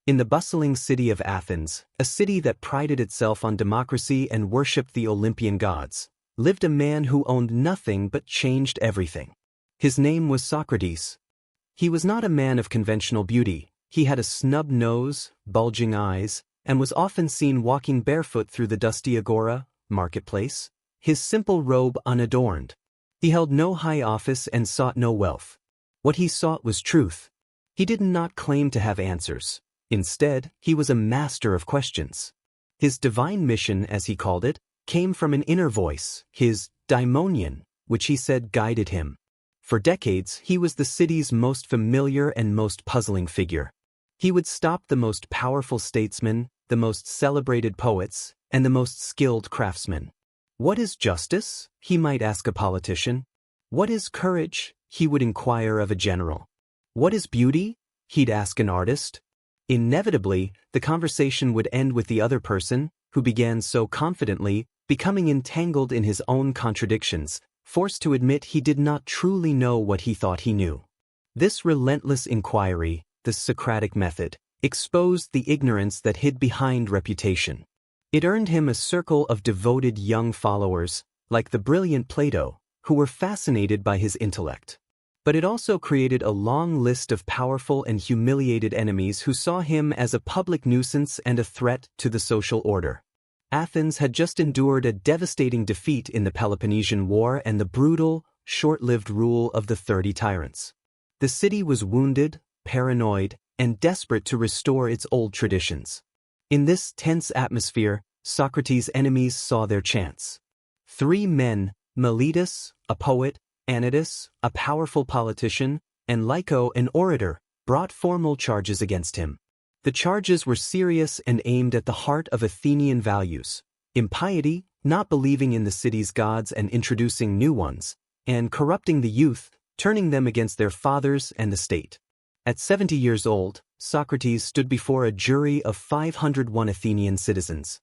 In the bustling city of Athens, a city that prided itself on democracy and worshipped the Olympian gods, lived a man who owned nothing but changed everything. His name was Socrates. He was not a man of conventional beauty. He had a snub nose, bulging eyes, and was often seen walking barefoot through the dusty agora, marketplace, his simple robe unadorned. He held no high office and sought no wealth. What he sought was truth. He did not claim to have answers. Instead, he was a master of questions. His divine mission, as he called it, came from an inner voice, his daimonion, which he said guided him. For decades, he was the city's most familiar and most puzzling figure. He would stop the most powerful statesmen, the most celebrated poets, and the most skilled craftsmen. What is justice? He might ask a politician. What is courage? He would inquire of a general. What is beauty? He'd ask an artist. Inevitably, the conversation would end with the other person, who began so confidently, becoming entangled in his own contradictions, forced to admit he did not truly know what he thought he knew. This relentless inquiry, the Socratic method, exposed the ignorance that hid behind reputation. It earned him a circle of devoted young followers, like the brilliant Plato, who were fascinated by his intellect. But it also created a long list of powerful and humiliated enemies who saw him as a public nuisance and a threat to the social order. Athens had just endured a devastating defeat in the Peloponnesian War and the brutal, short-lived rule of the 30 tyrants. The city was wounded, paranoid, and desperate to restore its old traditions. In this tense atmosphere, Socrates' enemies saw their chance. 3 men, Meletus, a poet, Anytus, a powerful politician, and Lyco, an orator, brought formal charges against him. The charges were serious and aimed at the heart of Athenian values: impiety, not believing in the city's gods and introducing new ones, and corrupting the youth, turning them against their fathers and the state. At 70 years old, Socrates stood before a jury of 501 Athenian citizens.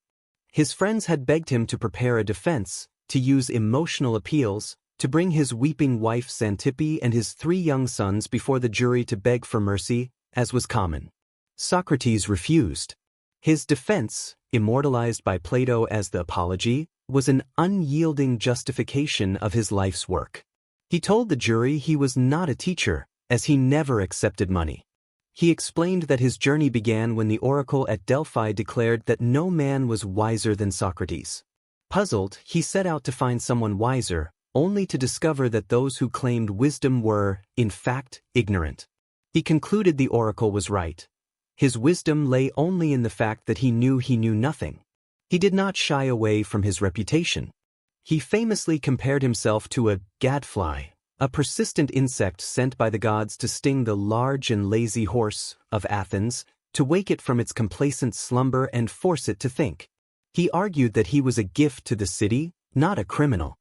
His friends had begged him to prepare a defense, to use emotional appeals, to bring his weeping wife Xanthippe and his 3 young sons before the jury to beg for mercy, as was common. Socrates refused. His defense, immortalized by Plato as the Apology, was an unyielding justification of his life's work. He told the jury he was not a teacher, as he never accepted money. He explained that his journey began when the oracle at Delphi declared that no man was wiser than Socrates. Puzzled, he set out to find someone wiser, only to discover that those who claimed wisdom were, in fact, ignorant. He concluded the oracle was right. His wisdom lay only in the fact that he knew nothing. He did not shy away from his reputation. He famously compared himself to a gadfly, a persistent insect sent by the gods to sting the large and lazy horse of Athens, to wake it from its complacent slumber and force it to think. He argued that he was a gift to the city, not a criminal.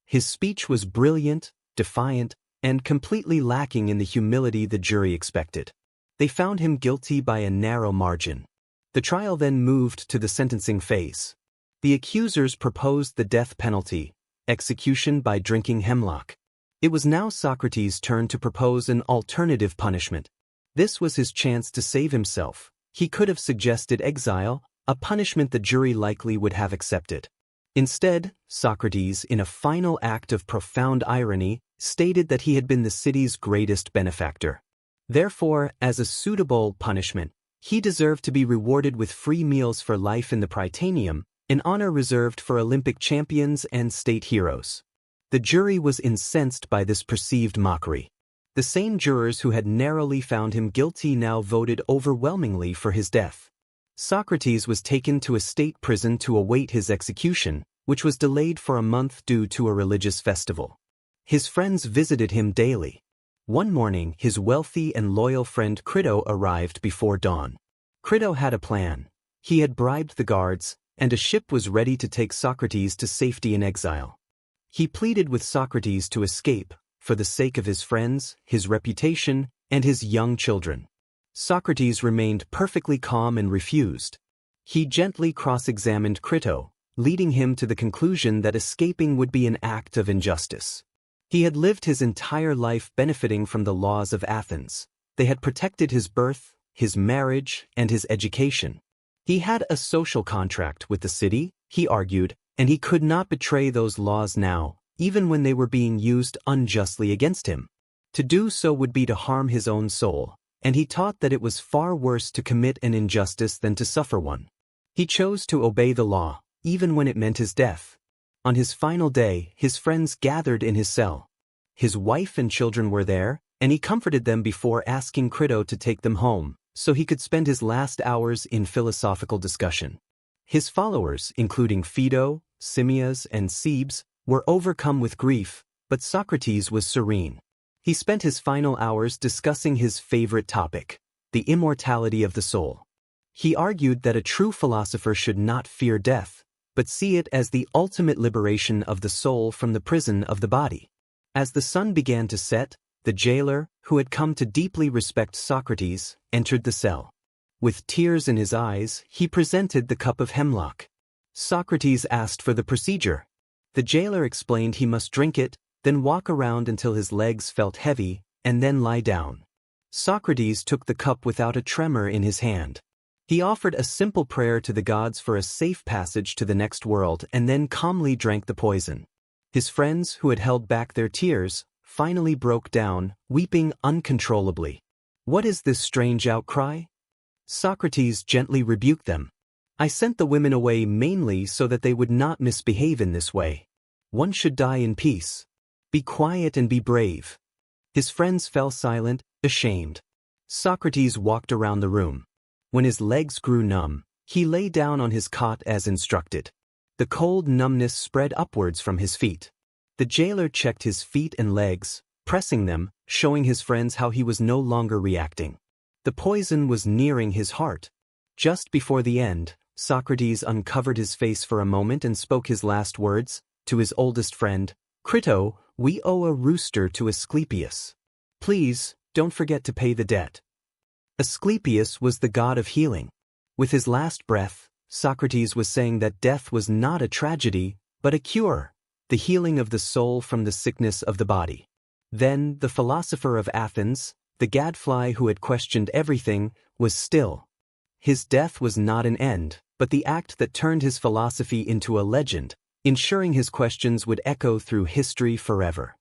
His speech was brilliant, defiant, and completely lacking in the humility the jury expected. They found him guilty by a narrow margin. The trial then moved to the sentencing phase. The accusers proposed the death penalty, execution by drinking hemlock. It was now Socrates' turn to propose an alternative punishment. This was his chance to save himself. He could have suggested exile, a punishment the jury likely would have accepted. Instead, Socrates, in a final act of profound irony, stated that he had been the city's greatest benefactor. Therefore, as a suitable punishment, he deserved to be rewarded with free meals for life in the Prytaneum, an honor reserved for Olympic champions and state heroes. The jury was incensed by this perceived mockery. The same jurors who had narrowly found him guilty now voted overwhelmingly for his death. Socrates was taken to a state prison to await his execution, which was delayed for a month due to a religious festival. His friends visited him daily. One morning, his wealthy and loyal friend Crito arrived before dawn. Crito had a plan. He had bribed the guards, and a ship was ready to take Socrates to safety in exile. He pleaded with Socrates to escape, for the sake of his friends, his reputation, and his young children. Socrates remained perfectly calm and refused. He gently cross-examined Crito, leading him to the conclusion that escaping would be an act of injustice. He had lived his entire life benefiting from the laws of Athens. They had protected his birth, his marriage, and his education. He had a social contract with the city, he argued, and he could not betray those laws now, even when they were being used unjustly against him. To do so would be to harm his own soul, and he taught that it was far worse to commit an injustice than to suffer one. He chose to obey the law, even when it meant his death. On his final day, his friends gathered in his cell. His wife and children were there, and he comforted them before asking Crito to take them home, so he could spend his last hours in philosophical discussion. His followers, including Phaedo, Simmias, and Cebes, were overcome with grief, but Socrates was serene. He spent his final hours discussing his favorite topic, the immortality of the soul. He argued that a true philosopher should not fear death, but see it as the ultimate liberation of the soul from the prison of the body. As the sun began to set, the jailer, who had come to deeply respect Socrates, entered the cell. With tears in his eyes, he presented the cup of hemlock. Socrates asked for the procedure. The jailer explained he must drink it, then walk around until his legs felt heavy, and then lie down. Socrates took the cup without a tremor in his hand. He offered a simple prayer to the gods for a safe passage to the next world and then calmly drank the poison. His friends, who had held back their tears, finally broke down, weeping uncontrollably. "What is this strange outcry?" Socrates gently rebuked them. "I sent the women away mainly so that they would not misbehave in this way. One should die in peace. Be quiet and be brave." His friends fell silent, ashamed. Socrates walked around the room. When his legs grew numb, he lay down on his cot as instructed. The cold numbness spread upwards from his feet. The jailer checked his feet and legs, pressing them, showing his friends how he was no longer reacting. The poison was nearing his heart. Just before the end, Socrates uncovered his face for a moment and spoke his last words, to his oldest friend, "Crito, we owe a rooster to Asclepius. Please, don't forget to pay the debt." Asclepius was the god of healing. With his last breath, Socrates was saying that death was not a tragedy, but a cure, the healing of the soul from the sickness of the body. Then, the philosopher of Athens, the gadfly who had questioned everything, was still. His death was not an end, but the act that turned his philosophy into a legend, ensuring his questions would echo through history forever.